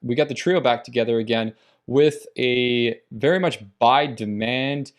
we got the trio back together again with a very much by demand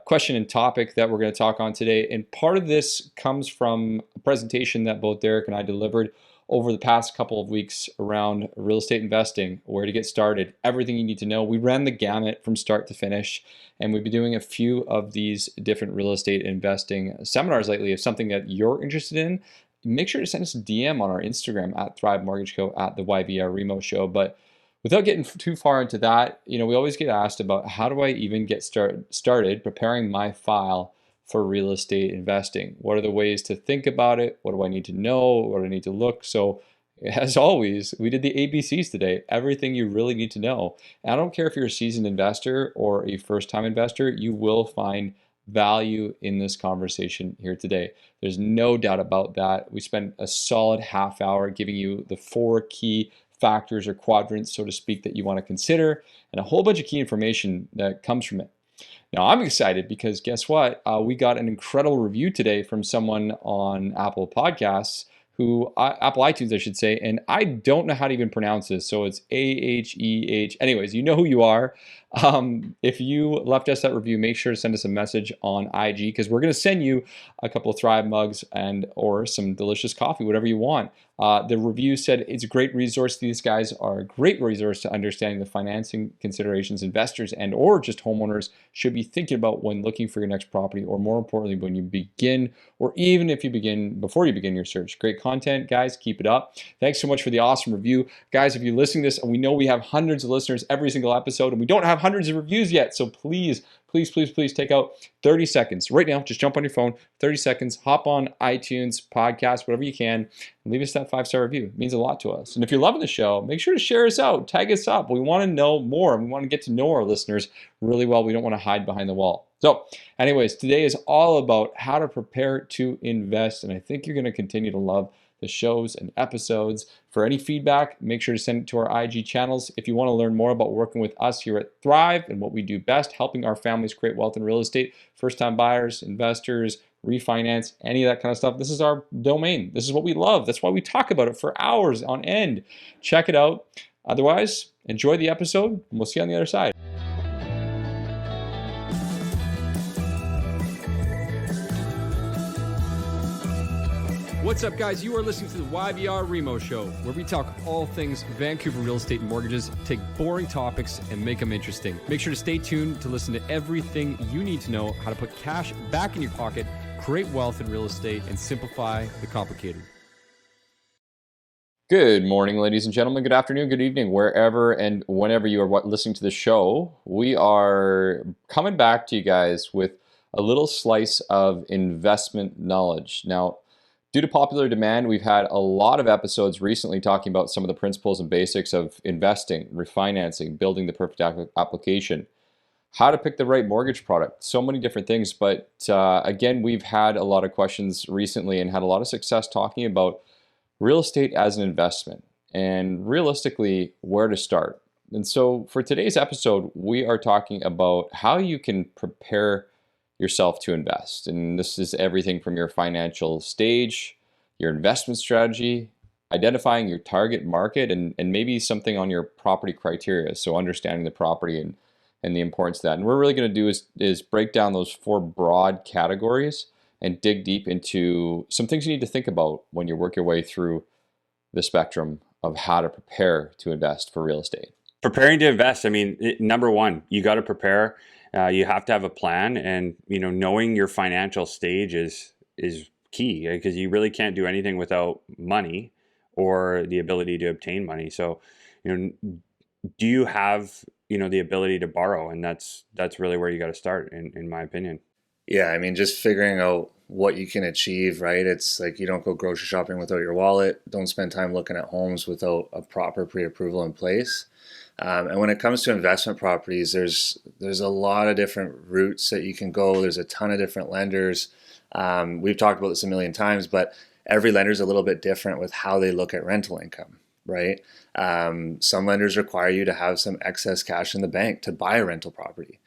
question and topic that we're going to talk on today. And part of this comes from a presentation that both Derek and I delivered over the past couple of weeks around real estate investing, where to get started, everything you need to know. We ran the gamut from start to finish, and we've been doing a few of these different real estate investing seminars lately. If something that you're interested in, make sure to send us a DM on our Instagram at Thrive Mortgage Co. at the YVR REMO show. But without getting too far into that, we always get asked about how do I even get started preparing my file for real estate investing? What are the ways to think about it? What do I need to know? What do I need to look? So as always, we did the ABCs today, everything you really need to know. And I don't care if you're a seasoned investor or a first-time investor, you will find value in this conversation here today. There's no doubt about that. We spent a solid half hour giving you the 4 key factors or quadrants, so to speak, that you want to consider, and a whole bunch of key information that comes from it. Now, I'm excited because guess what? We got an incredible review today from someone on Apple Podcasts, Apple iTunes, I should say, and I don't know how to even pronounce this, so it's AHEH. Anyways, you know who you are. If you left us that review, make sure to send us a message on IG, because we're going to send you a couple of Thrive mugs or some delicious coffee, whatever you want. The review said it's a great resource. These guys are a great resource to understanding the financing considerations investors and or just homeowners should be thinking about when looking for your next property, or more importantly, when you begin, or even if you begin, before you begin your search. Great content, guys. Keep it up. Thanks so much for the awesome review. Guys, if you're listening to this, and we know we have hundreds of listeners every single episode, and we don't have hundreds of reviews yet, so please take out 30 seconds right now. Just jump on your phone, 30 seconds, hop on iTunes, podcast, whatever you can, and leave us that 5-star review. It means a lot to us. And if you're loving the show, make sure to share us out, tag us up. We want to know more. We want to get to know our listeners really well. We don't want to hide behind the wall. So anyways, today is all about how to prepare to invest, and I think you're going to continue to love the shows and episodes. For any feedback, make sure to send it to our IG channels. If you want to learn more about working with us here at Thrive and what we do best, helping our families create wealth in real estate, first-time buyers, investors, refinance, any of that kind of stuff, this is our domain. This is what we love. That's why we talk about it for hours on end. Check it out. Otherwise, enjoy the episode, and we'll see you on the other side. What's up, guys? You are listening to the YVR REMO show, where we talk all things Vancouver real estate and mortgages, take boring topics and make them interesting. Make sure to stay tuned to listen to everything you need to know how to put cash back in your pocket, create wealth in real estate, and simplify the complicated. Good morning, ladies and gentlemen. Good afternoon, good evening, wherever and whenever you are listening to the show. We are coming back to you guys with a little slice of investment knowledge. Now, due to popular demand, we've had a lot of episodes recently talking about some of the principles and basics of investing, refinancing, building the perfect application, how to pick the right mortgage product, so many different things. But again, we've had a lot of questions recently and had a lot of success talking about real estate as an investment and realistically where to start. And so for today's episode, we are talking about how you can prepare yourself to invest. And this is everything from your financial stage, your investment strategy, identifying your target market, and maybe something on your property criteria. So understanding the property and the importance of that. And what we're really going to do is break down those 4 broad categories and dig deep into some things you need to think about when you work your way through the spectrum of how to prepare to invest for real estate. Preparing to invest, number one, you got to prepare. You have to have a plan, and knowing your financial stage is key, because you really can't do anything without money or the ability to obtain money. So, do you have the ability to borrow? And that's really where you got to start, in my opinion. Yeah, just figuring out what you can achieve, right? It's like you don't go grocery shopping without your wallet. Don't spend time looking at homes without a proper pre-approval in place. And when it comes to investment properties, there's a lot of different routes that you can go. There's a ton of different lenders. We've talked about this a million times, but every lender is a little bit different with how they look at rental income, right? Some lenders require you to have some excess cash in the bank to buy a rental property.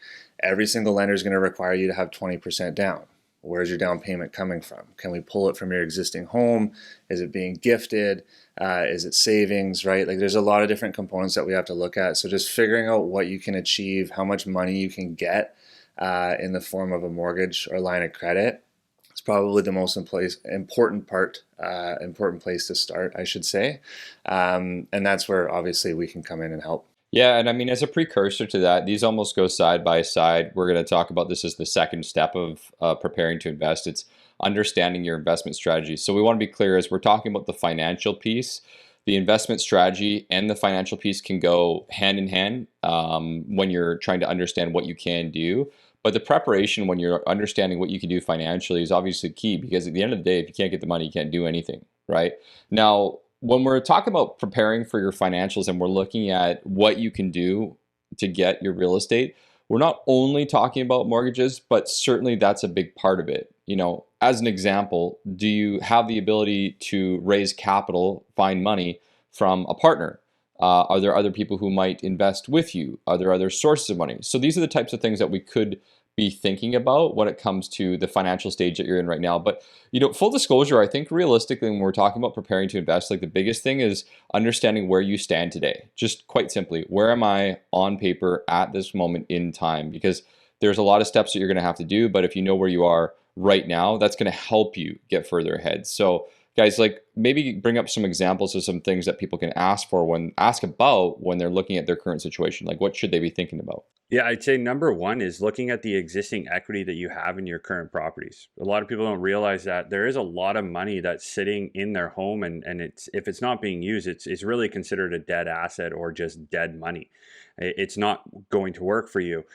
Every single lender is going to require you to have 20% down, Where's your down payment coming from? Can we pull it from your existing home? Is it being gifted? Is it savings, right? Like there's a lot of different components that we have to look at. So just figuring out what you can achieve, how much money you can get in the form of a mortgage or line of credit. It's probably the most important place to start, I should say. And that's where obviously we can come in and help. Yeah, and I mean, as a precursor to that, these almost go side by side. We're going to talk about this as the second step of preparing to invest. It's understanding your investment strategy. So we want to be clear as we're talking about the financial piece, the investment strategy and the financial piece can go hand in hand when you're trying to understand what you can do. But the preparation when you're understanding what you can do financially is obviously key, because at the end of the day, if you can't get the money, you can't do anything, right? Now, when we're talking about preparing for your financials and we're looking at what you can do to get your real estate, we're not only talking about mortgages, but certainly that's a big part of it. You know, as an example, do you have the ability to raise capital, find money from a partner? Are there other people who might invest with you? Are there other sources of money? So these are the types of things that we could be thinking about when it comes to the financial stage that you're in right now. But, you know, full disclosure, I think realistically, when we're talking about preparing to invest, like the biggest thing is understanding where you stand today. Just quite simply, where am I on paper at this moment in time? Because there's a lot of steps that you're going to have to do, but if you know where you are right now, that's going to help you get further ahead. So guys, like maybe bring up some examples of some things that people can ask about when they're looking at their current situation. Like what should they be thinking about? Yeah, I'd say number one is looking at the existing equity that you have in your current properties. A lot of people don't realize that there is a lot of money that's sitting in their home, and it's if it's not being used, it's really considered a dead asset or just dead money. It's not going to work for you.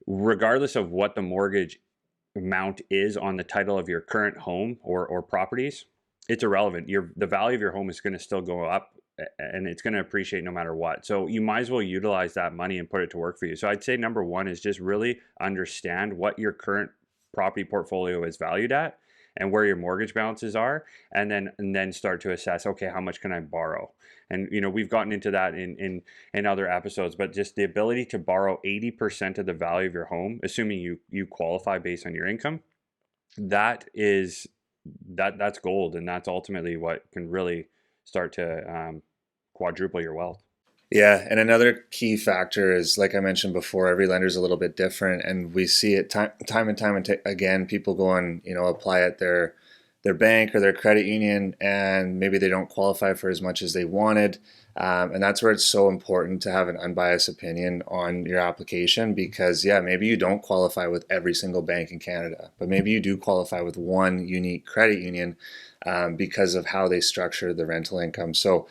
Regardless of what the mortgage amount is on the title of your current home or properties, it's irrelevant. The value of your home is going to still go up, and it's going to appreciate no matter what. So you might as well utilize that money and put it to work for you. So I'd say number one is just really understand what your current property portfolio is valued at and where your mortgage balances are, and then start to assess, okay, how much can I borrow? And you know, we've gotten into that in other episodes, but just the ability to borrow 80% of the value of your home, assuming you qualify based on your income, that's gold, and that's ultimately what can really start to quadruple your wealth. Yeah, and another key factor is, like I mentioned before, every lender is a little bit different, and we see it time and time again. People go and apply at their bank or their credit union, and maybe they don't qualify for as much as they wanted, and that's where it's so important to have an unbiased opinion on your application, because maybe you don't qualify with every single bank in Canada, but maybe you do qualify with one unique credit union because of how they structure the rental income. So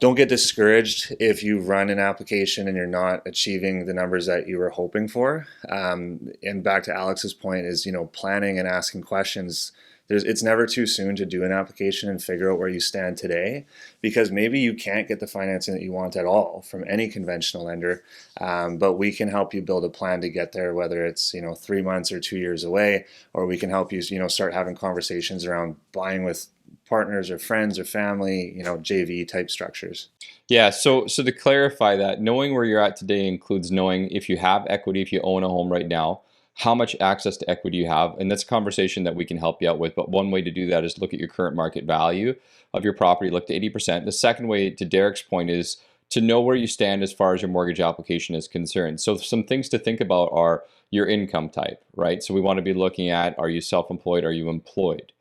don't get discouraged if you run an application and you're not achieving the numbers that you were hoping for. And back to Alex's point is, planning and asking questions. It's never too soon to do an application and figure out where you stand today, because maybe you can't get the financing that you want at all from any conventional lender, but we can help you build a plan to get there, whether it's 3 months or 2 years away, or we can help you start having conversations around buying with partners or friends or family, JV type structures. Yeah, so to clarify that, knowing where you're at today includes knowing if you have equity, if you own a home right now, how much access to equity you have, and that's a conversation that we can help you out with. But one way to do that is look at your current market value of your property, look to 80%. The second way, to Derek's point, is to know where you stand as far as your mortgage application is concerned. So some things to think about are your income type, right? So we want to be looking at, are you self-employed, are you employed?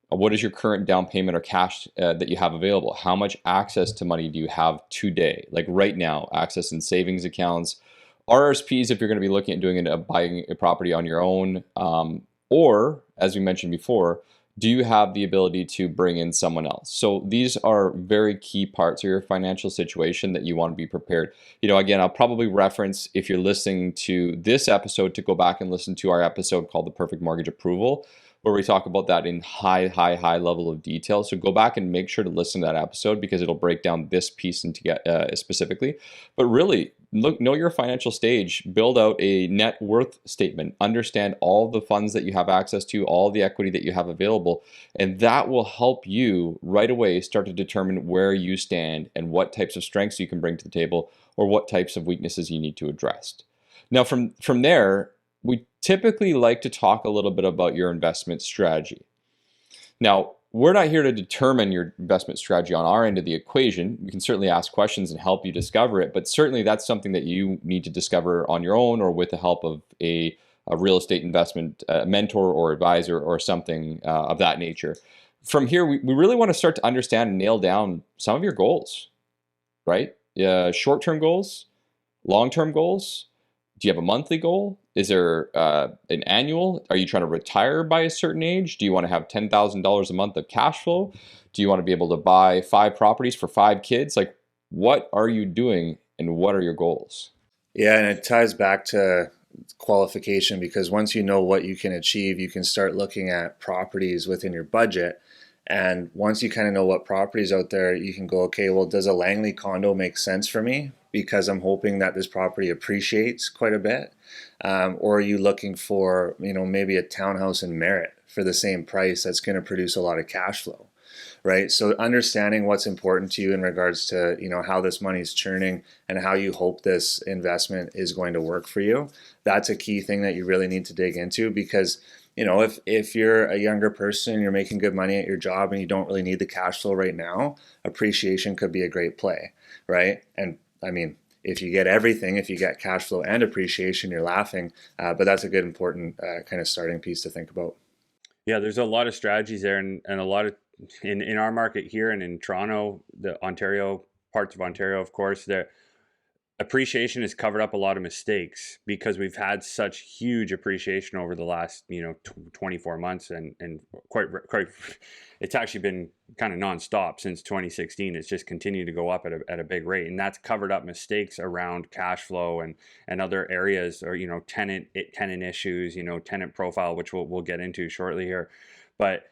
What is your current down payment or cash that you have available? How much access to money do you have today? Like right now, access in savings accounts, RRSPs if you're going to be looking at buying a property on your own, or as we mentioned before, do you have the ability to bring in someone else? So these are very key parts of your financial situation that you want to be prepared. Again, I'll probably reference, if you're listening to this episode, to go back and listen to our episode called The Perfect Mortgage Approval, where we talk about that in high level of detail. So go back and make sure to listen to that episode, because it'll break down this piece specifically. But really, know your financial stage, build out a net worth statement, understand all the funds that you have access to, all the equity that you have available, and that will help you right away start to determine where you stand and what types of strengths you can bring to the table, or what types of weaknesses you need to address. Now, from there, we typically like to talk a little bit about your investment strategy. Now, we're not here to determine your investment strategy on our end of the equation. We can certainly ask questions and help you discover it, but certainly that's something that you need to discover on your own or with the help of a real estate investment mentor or advisor or something of that nature. From here, we really want to start to understand and nail down some of your goals, right? Short-term goals, long-term goals. Do you have a monthly goal? Is there an annual? Are you trying to retire by a certain age? Do you want to have $10,000 a month of cash flow? Do you want to be able to buy 5 properties for 5 kids? Like, what are you doing and what are your goals? Yeah, and it ties back to qualification, because once you know what you can achieve, you can start looking at properties within your budget. And once you kind of know what properties out there, you can go, okay, well, does a Langley condo make sense for me? Because I'm hoping that this property appreciates quite a bit. Or are you looking for, maybe a townhouse in Merritt for the same price that's going to produce a lot of cash flow, right? So understanding what's important to you in regards to, how this money is churning and how you hope this investment is going to work for you. That's a key thing that you really need to dig into, because if you're a younger person, you're making good money at your job and you don't really need the cash flow right now, appreciation could be a great play, right? And I mean, if you get everything, if you get cash flow and appreciation, you're laughing. But that's a good, important kind of starting piece to think about. Yeah, there's a lot of strategies there, and a lot of in our market here and in Toronto, the Ontario parts of Ontario, of course, there appreciation has covered up a lot of mistakes because we've had such huge appreciation over the last 24 months, and quite it's actually been kind of nonstop since 2016. It's just continued to go up at a big rate, and that's covered up mistakes around cash flow and other areas, or tenant issues, tenant profile, which we'll get into shortly here. But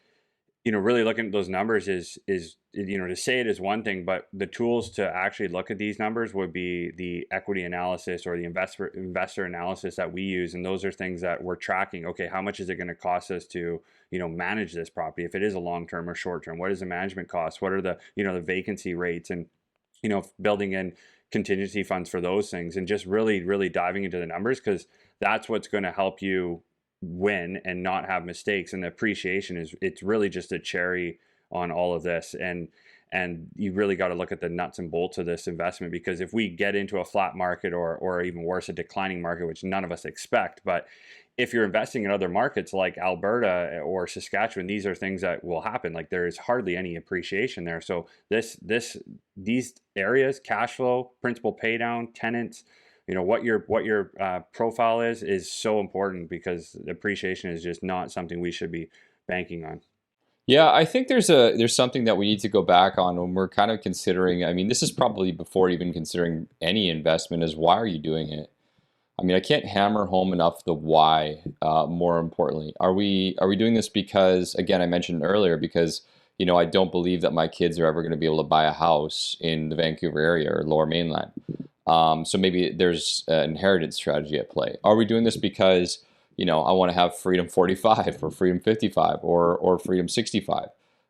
really looking at those numbers is to say it is one thing, but the tools to actually look at these numbers would be the equity analysis or the investor analysis that we use. And those are things that we're tracking. Okay, how much is it going to cost us to, manage this property? If it is a long-term or short-term, what is the management cost? What are the, the vacancy rates, and, building in contingency funds for those things, and just really, really diving into the numbers, because that's what's going to help you win and not have mistakes. And the appreciation it's really just a cherry on all of this, and you really got to look at the nuts and bolts of this investment, because if we get into a flat market, or even worse, a declining market, which none of us expect, but if you're investing in other markets like Alberta or Saskatchewan, these are things that will happen. Like, there is hardly any appreciation there. So these areas, cash flow, principal pay down, tenants, what your profile is so important, because appreciation is just not something we should be banking on. Yeah, I think there's something that we need to go back on when we're kind of considering. I mean, this is probably before even considering any investment, is why are you doing it? I mean, I can't hammer home enough the why. More importantly, are we doing this because, again, I mentioned earlier, because I don't believe that my kids are ever going to be able to buy a house in the Vancouver area or Lower Mainland. So maybe there's an inheritance strategy at play. Are we doing this because, I want to have Freedom 45 or Freedom 55 or Freedom 65?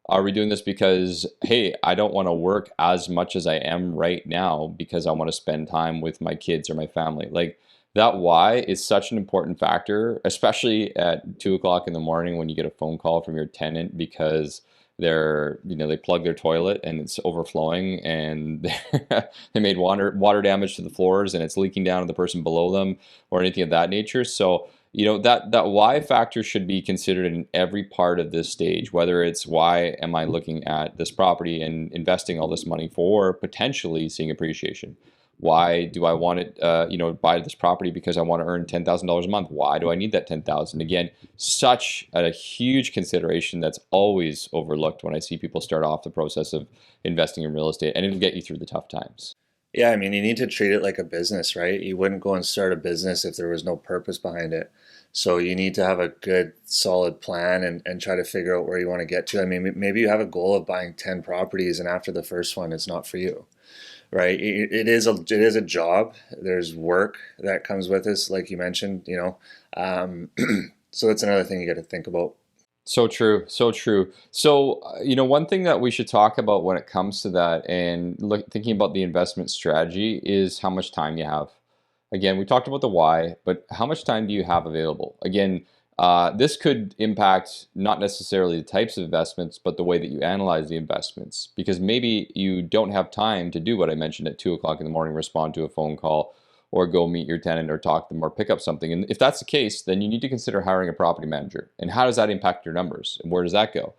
Are we doing this because, hey, I don't want to work as much as I am right now because I want to spend time with my kids or my family? Like, that why is such an important factor, especially at 2 o'clock in the morning when you get a phone call from your tenant because they plug their toilet and it's overflowing, and they made water damage to the floors and it's leaking down to the person below them, or anything of that nature. So that why factor should be considered in every part of this stage, whether it's why am I looking at this property and investing all this money for potentially seeing appreciation. Why do I want it, buy this property because I want to earn $10,000 a month? Why do I need that $10,000? Again, such a huge consideration that's always overlooked when I see people start off the process of investing in real estate, and it'll get you through the tough times. Yeah, I mean, you need to treat it like a business, right? You wouldn't go and start a business if there was no purpose behind it. So you need to have a good, solid plan and try to figure out where you want to get to. I mean, maybe you have a goal of buying 10 properties, and after the first one, it's not for you. Right, it is a job. There's work that comes with this, like you mentioned. So that's another thing you got to think about. So true, so true. So one thing that we should talk about when it comes to that, and thinking about the investment strategy, is how much time you have. Again, we talked about the why, but how much time do you have available? Again, this could impact not necessarily the types of investments, but the way that you analyze the investments. Because maybe you don't have time to do what I mentioned at 2 o'clock in the morning, respond to a phone call, or go meet your tenant or talk to them or pick up something. And if that's the case, then you need to consider hiring a property manager. And how does that impact your numbers? And where does that go?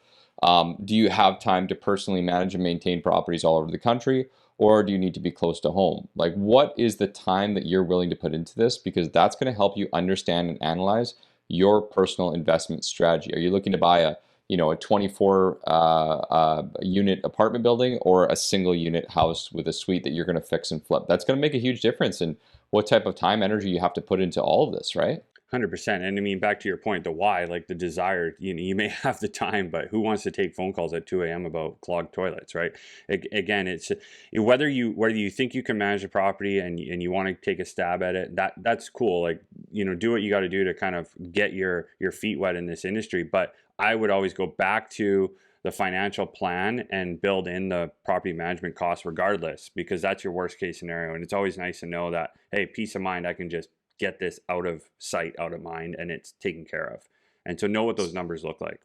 Do you have time to personally manage and maintain properties all over the country? Or do you need to be close to home? Like, what is the time that you're willing to put into this? Because that's going to help you understand and analyze your personal investment strategy. Are you looking to buy a 24 unit apartment building, or a single unit house with a suite that you're going to fix and flip? That's going to make a huge difference in what type of time, energy you have to put into all of this, right? 100%. And I mean, back to your point, the why, like the desire, you may have the time, but who wants to take phone calls at 2 a.m. about clogged toilets, right? Again, it's whether you think you can manage the property and you want to take a stab at it, that's cool. Like, do what you got to do to kind of get your feet wet in this industry. But I would always go back to the financial plan and build in the property management costs regardless, because that's your worst case scenario. And it's always nice to know that, hey, peace of mind, I can just get this out of sight, out of mind, and it's taken care of. And so know what those numbers look like.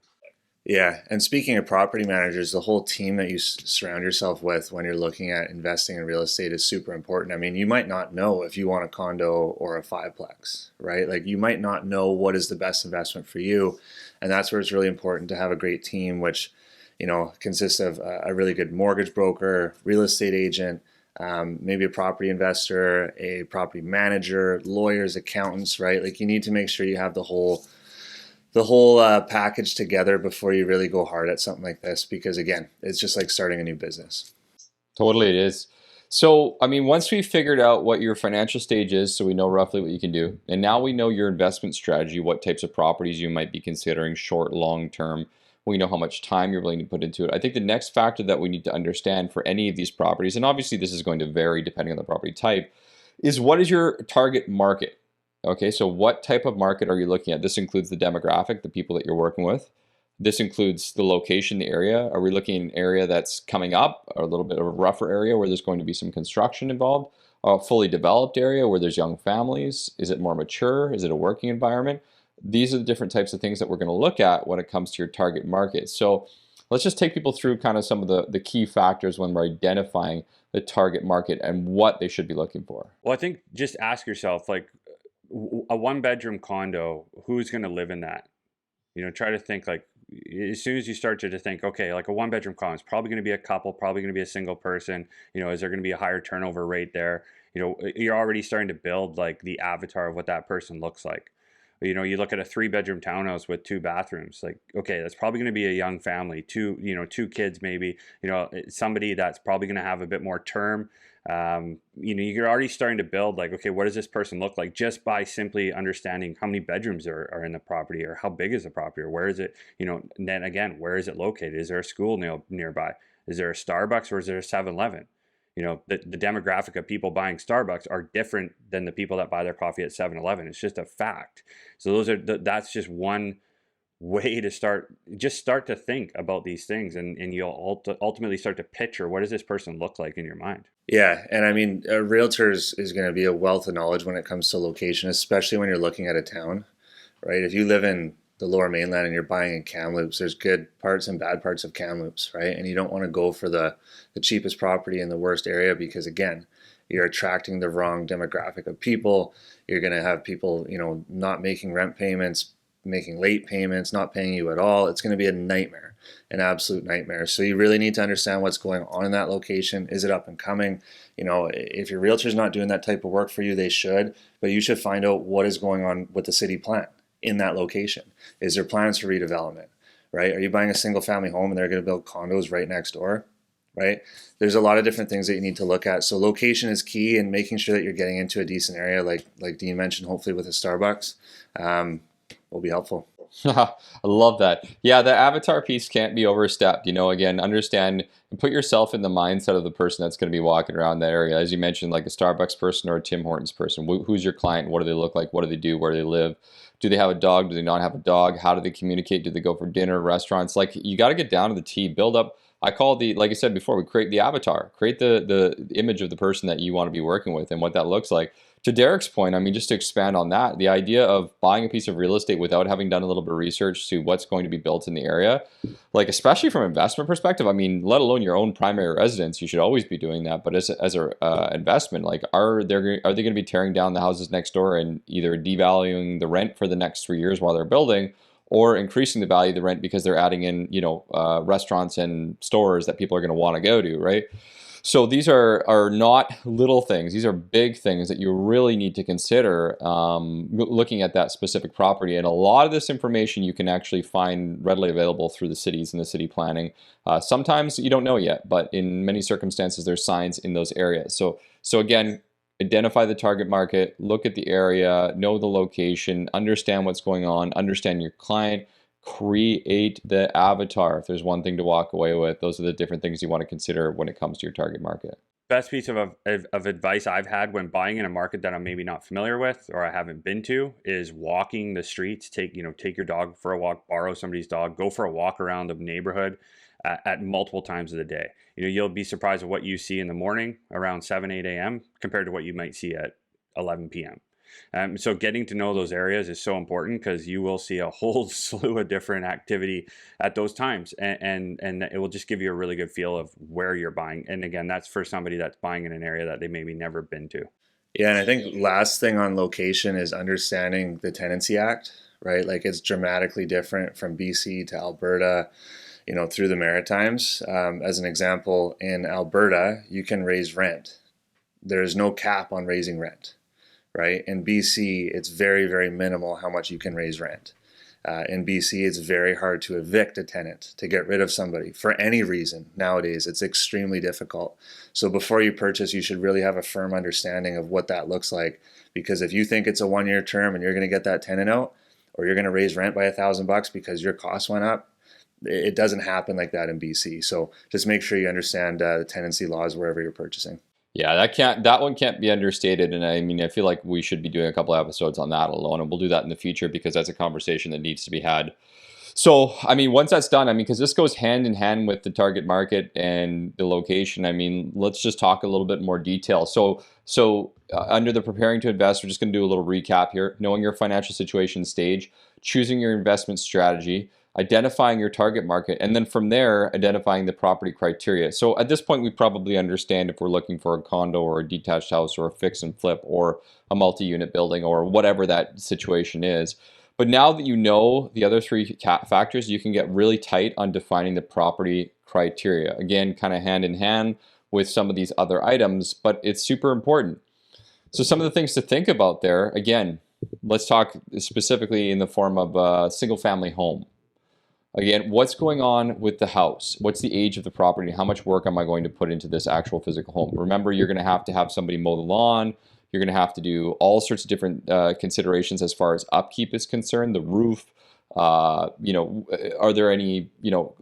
Yeah. And speaking of property managers, the whole team that you surround yourself with when you're looking at investing in real estate is super important. I mean, you might not know if you want a condo or a fiveplex, right? Like, you might not know what is the best investment for you. And that's where it's really important to have a great team, which, consists of a really good mortgage broker, real estate agent, maybe a property investor, a property manager, lawyers, accountants, right? Like, you need to make sure you have the whole package together before you really go hard at something like this, because again, it's just like starting a new business. Totally, it is. So, I mean, once we figured out what your financial stage is, so we know roughly what you can do, and now we know your investment strategy, what types of properties you might be considering, short, long term. We know how much time you're willing to put into it. I think the next factor that we need to understand for any of these properties, and obviously this is going to vary depending on the property type, is what is your target market? Okay, so what type of market are you looking at? This includes the demographic, the people that you're working with. This includes the location, the area. Are we looking at an area that's coming up, or a little bit of a rougher area where there's going to be some construction involved? A fully developed area where there's young families? Is it more mature? Is it a working environment? These are the different types of things that we're going to look at when it comes to your target market. So let's just take people through kind of some of the key factors when we're identifying the target market and what they should be looking for. Well, I think just ask yourself, like, a one-bedroom condo, who's going to live in that? Try to think, like, as soon as you start to think, okay, like a one-bedroom condo is probably going to be a couple, probably going to be a single person. Is there going to be a higher turnover rate there? You're already starting to build like the avatar of what that person looks like. You look at a 3-bedroom townhouse with 2 bathrooms, like, okay, that's probably going to be a young family, two kids, maybe, somebody that's probably going to have a bit more term. You're already starting to build like, okay, what does this person look like, just by simply understanding how many bedrooms are in the property, or how big is the property, or where is it, and then again, where is it located? Is there a school nearby? Is there a Starbucks, or is there a 7-Eleven? The demographic of people buying Starbucks are different than the people that buy their coffee at 7-Eleven. It's just a fact. So that's just one way to start to think about these things, and you'll ultimately start to picture, what does this person look like in your mind? Yeah. And I mean, a realtor is going to be a wealth of knowledge when it comes to location, especially when you're looking at a town, right? If you live in the Lower Mainland and you're buying in Kamloops, there's good parts and bad parts of Kamloops, right? And you don't want to go for the cheapest property in the worst area, because again, you're attracting the wrong demographic of people. You're going to have people, not making rent payments, making late payments, not paying you at all. It's going to be a nightmare, an absolute nightmare. So you really need to understand what's going on in that location. Is it up and coming? If your realtor's not doing that type of work for you, they should, but you should find out what is going on with the city plan in that location. Is there plans for redevelopment, right? Are you buying a single family home and they're going to build condos right next door, right? There's a lot of different things that you need to look at. So location is key, and making sure that you're getting into a decent area, like Dean mentioned, hopefully with a Starbucks, will be helpful. I love that. Yeah, the avatar piece can't be overstepped. Again, understand and put yourself in the mindset of the person that's going to be walking around that area. As you mentioned, like a Starbucks person or a Tim Hortons person. Who's your client? What do they look like? What do they do? Where do they live? Do they have a dog? Do they not have a dog? How do they communicate? Do they go for dinner, restaurants? Like, you got to get down to the T, build up. I call like I said before, we create the avatar, create the image of the person that you want to be working with and what that looks like. to Derek's point, I mean, just to expand on that, the idea of buying a piece of real estate without having done a little bit of research to what's going to be built in the area, like especially from an investment perspective, I mean, let alone your own primary residence, you should always be doing that. But as a investment, like are they going to be tearing down the houses next door and either devaluing the rent for the next 3 years while they're building, or increasing the value of the rent because they're adding in, restaurants and stores that people are going to want to go to, right? So these are not little things. These are big things that you really need to consider looking at that specific property. And a lot of this information you can actually find readily available through the cities and the city planning. Sometimes you don't know yet, but in many circumstances, there's signs in those areas. So again, identify the target market, look at the area, know the location, understand what's going on, understand your client, create the avatar. If there's one thing to walk away with, those are the different things you want to consider when it comes to your target market. Best piece of advice I've had when buying in a market that I'm maybe not familiar with or I haven't been to is walking the streets. Take your dog for a walk, borrow somebody's dog, go for a walk around the neighborhood at multiple times of the day. You'll be surprised at what you see in the morning around 7, 8 a.m. compared to what you might see at 11 p.m. So getting to know those areas is so important because you will see a whole slew of different activity at those times, and it will just give you a really good feel of where you're buying. And again, that's for somebody that's buying in an area that they maybe never been to. Yeah, and I think last thing on location is understanding the Tenancy Act, right? Like it's dramatically different from BC to Alberta, through the Maritimes. As an example, in Alberta, you can raise rent. There is no cap on raising rent. Right? In BC, it's very, very minimal how much you can raise rent. In BC, it's very hard to evict a tenant, to get rid of somebody for any reason. Nowadays, it's extremely difficult. So before you purchase, you should really have a firm understanding of what that looks like. Because if you think it's a 1-year term and you're going to get that tenant out, or you're going to raise rent by $1,000 because your costs went up, it doesn't happen like that in BC. So just make sure you understand the tenancy laws wherever you're purchasing. Yeah, that one can't be understated. And I mean, I feel like we should be doing a couple of episodes on that alone, and we'll do that in the future because that's a conversation that needs to be had. So, I mean, once that's done, I mean, because this goes hand in hand with the target market and the location, I mean, let's just talk a little bit more detail. So under the preparing to invest, we're just going to do a little recap here. Knowing your financial situation stage, choosing your investment strategy, identifying your target market, and then from there, identifying the property criteria. So at this point, we probably understand if we're looking for a condo or a detached house or a fix and flip or a multi-unit building or whatever that situation is. But now that you know the other three factors, you can get really tight on defining the property criteria. Again, kind of hand in hand with some of these other items, but it's super important. So some of the things to think about there, again, let's talk specifically in the form of a single family home. Again, what's going on with the house? What's the age of the property? How much work am I going to put into this actual physical home? Remember, you're going to have somebody mow the lawn. You're going to have to do all sorts of different considerations as far as upkeep is concerned. The roof, are there any,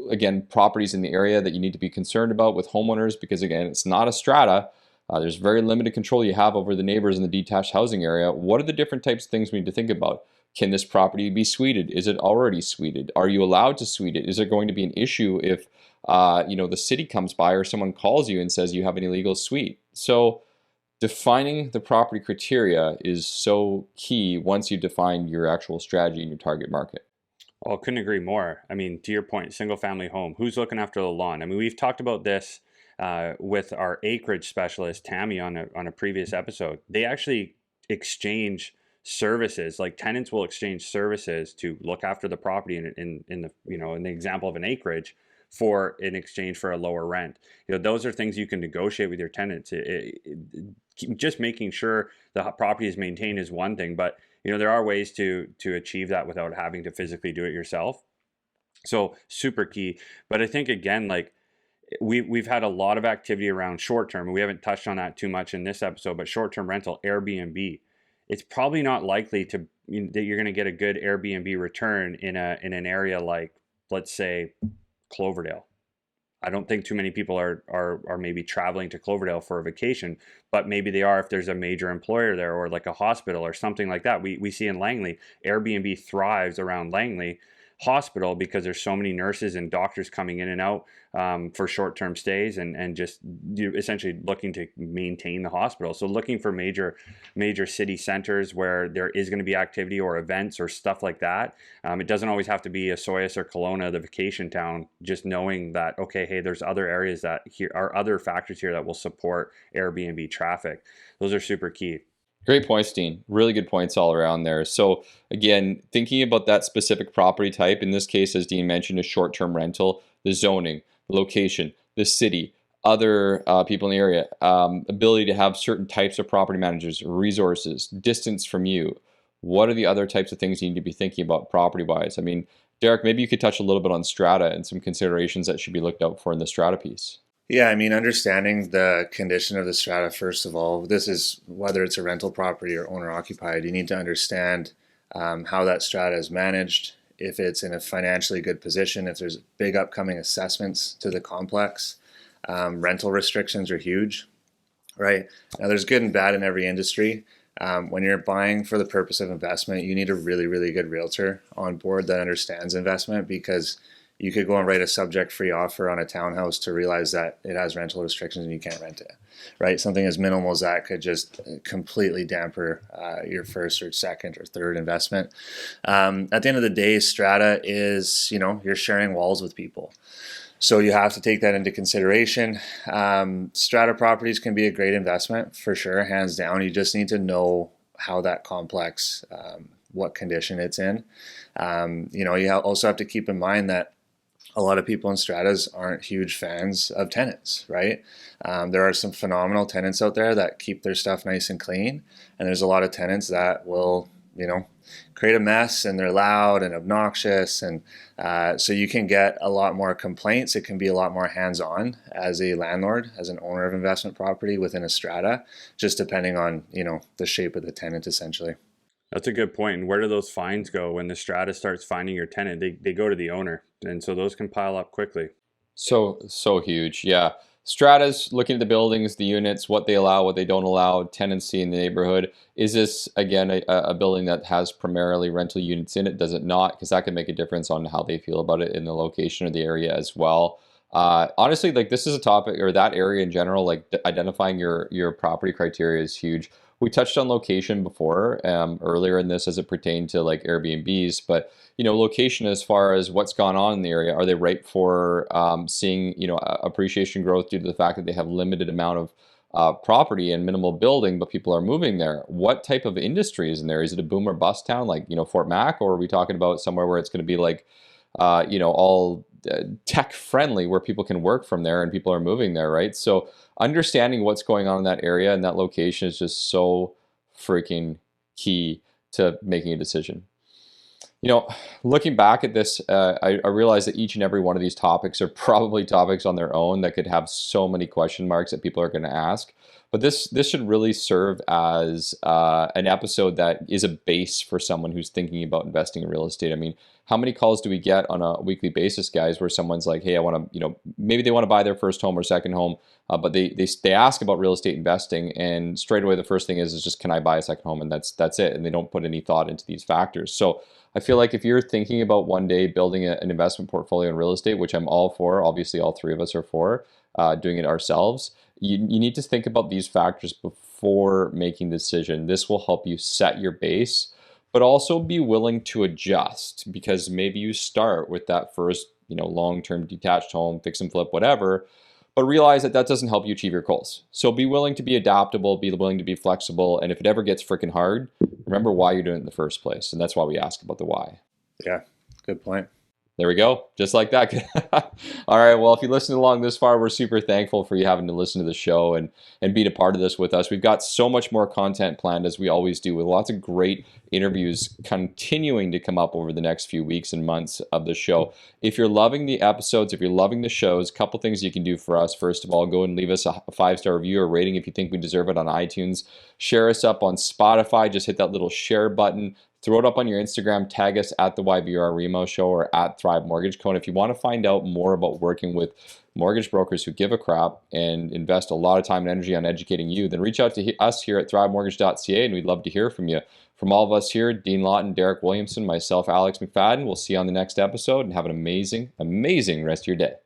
again, properties in the area that you need to be concerned about with homeowners? Because again, it's not a strata. There's very limited control you have over the neighbors in the detached housing area. What are the different types of things we need to think about? Can this property be suited? Is it already suited? Are you allowed to suite it? Is there going to be an issue if, the city comes by or someone calls you and says you have an illegal suite? So defining the property criteria is so key once you define your actual strategy and your target market. Oh, couldn't agree more. I mean, to your point, single family home, who's looking after the lawn? I mean, we've talked about this with our acreage specialist, Tammy, on a previous episode. They actually exchange services, like tenants will exchange services to look after the property in the example of an acreage for in exchange for a lower rent. Those are things you can negotiate with your tenants. Just making sure the property is maintained is one thing, but there are ways to achieve that without having to physically do it yourself. So super key. But I think again, like we've had a lot of activity around short term, and we haven't touched on that too much in this episode, but short term rental, Airbnb. It's probably not likely that you're going to get a good Airbnb return in an area like, let's say, Cloverdale. I don't think too many people are maybe traveling to Cloverdale for a vacation, but maybe they are if there's a major employer there or like a hospital or something like that. We see in Langley, Airbnb thrives around Langley hospital because there's so many nurses and doctors coming in and out for short-term stays and just essentially looking to maintain the hospital. So looking for major city centers where there is going to be activity or events or stuff like that. It doesn't always have to be Osoyoos or Kelowna, the vacation town. Just knowing that, okay, hey, there's other areas that here are other factors here that will support Airbnb traffic. Those are super key. Great points, Dean. Really good points all around there. So again, thinking about that specific property type, in this case, as Dean mentioned, a short-term rental, the zoning, the location, the city, other people in the area, ability to have certain types of property managers, resources, distance from you. What are the other types of things you need to be thinking about property-wise? I mean, Derek, maybe you could touch a little bit on strata and some considerations that should be looked out for in the strata piece. Yeah, I mean, understanding the condition of the strata, first of all, this is whether it's a rental property or owner occupied, you need to understand how that strata is managed, if it's in a financially good position, if there's big upcoming assessments to the complex. Rental restrictions are huge, right? Now, there's good and bad in every industry. When you're buying for the purpose of investment, you need a really, really good realtor on board that understands investment, because you could go and write a subject-free offer on a townhouse to realize that it has rental restrictions and you can't rent it, right? Something as minimal as that could just completely damper your first or second or third investment. At the end of the day, strata is, you're sharing walls with people. So you have to take that into consideration. Strata properties can be a great investment for sure, hands down. You just need to know how that complex, what condition it's in. You also have to keep in mind that a lot of people in stratas aren't huge fans of tenants, right? There are some phenomenal tenants out there that keep their stuff nice and clean. And there's a lot of tenants that will, create a mess, and they're loud and obnoxious. And so you can get a lot more complaints. It can be a lot more hands-on as a landlord, as an owner of investment property within a strata, just depending on, the shape of the tenant essentially. That's a good point. And where do those fines go when the strata starts finding your tenant? They go to the owner. And so those can pile up quickly. So huge. Yeah. Stratas, looking at the buildings, the units, what they allow, what they don't allow, tenancy in the neighborhood. Is this, again, a building that has primarily rental units in it? Does it not? Because that can make a difference on how they feel about it in the location or the area as well. Honestly, like, this is a topic, or that area in general, like identifying your property criteria is huge. We touched on location before, earlier in this as it pertained to like Airbnbs, but location as far as what's gone on in the area. Are they ripe for seeing appreciation growth due to the fact that they have limited amount of property and minimal building, but people are moving there? What type of industry is in there? Is it a boom or bust town like Fort Mac, or are we talking about somewhere where it's going to be like all tech friendly, where people can work from there and people are moving there, right? So understanding what's going on in that area and that location is just so freaking key to making a decision. Looking back at this, I realize that each and every one of these topics are probably topics on their own that could have so many question marks that people are going to ask. But this should really serve as an episode that is a base for someone who's thinking about investing in real estate. I mean, how many calls do we get on a weekly basis, guys, where someone's like, hey, I want to, maybe they want to buy their first home or second home, but they ask about real estate investing, and straight away the first thing is just, can I buy a second home? And that's it. And they don't put any thought into these factors. So I feel like if you're thinking about one day building an investment portfolio in real estate, which I'm all for, obviously all three of us are for, doing it ourselves, you need to think about these factors before making the decision. This will help you set your base, but also be willing to adjust, because maybe you start with that first, long-term detached home, fix and flip, whatever, but realize that doesn't help you achieve your goals. So be willing to be adaptable, be willing to be flexible, and if it ever gets freaking hard, remember why you're doing it in the first place, and that's why we ask about the why. Yeah, good point. There we go. Just like that. All right. Well, if you listened along this far, we're super thankful for you having to listen to the show and be a part of this with us. We've got so much more content planned, as we always do, with lots of great interviews continuing to come up over the next few weeks and months of the show. If you're loving the episodes, if you're loving the shows, a couple things you can do for us. First of all, go and leave us a 5-star review or rating if you think we deserve it on iTunes. Share us up on Spotify. Just hit that little share button. throw it up on your Instagram, tag us at the YVR REMO Show or at Thrive Mortgage Co. And if you want to find out more about working with mortgage brokers who give a crap and invest a lot of time and energy on educating you, then reach out to us here at thrivemortgage.ca, and we'd love to hear from you. From all of us here, Dean Lawton, Derek Williamson, myself, Alex McFadden, we'll see you on the next episode, and have an amazing, amazing rest of your day.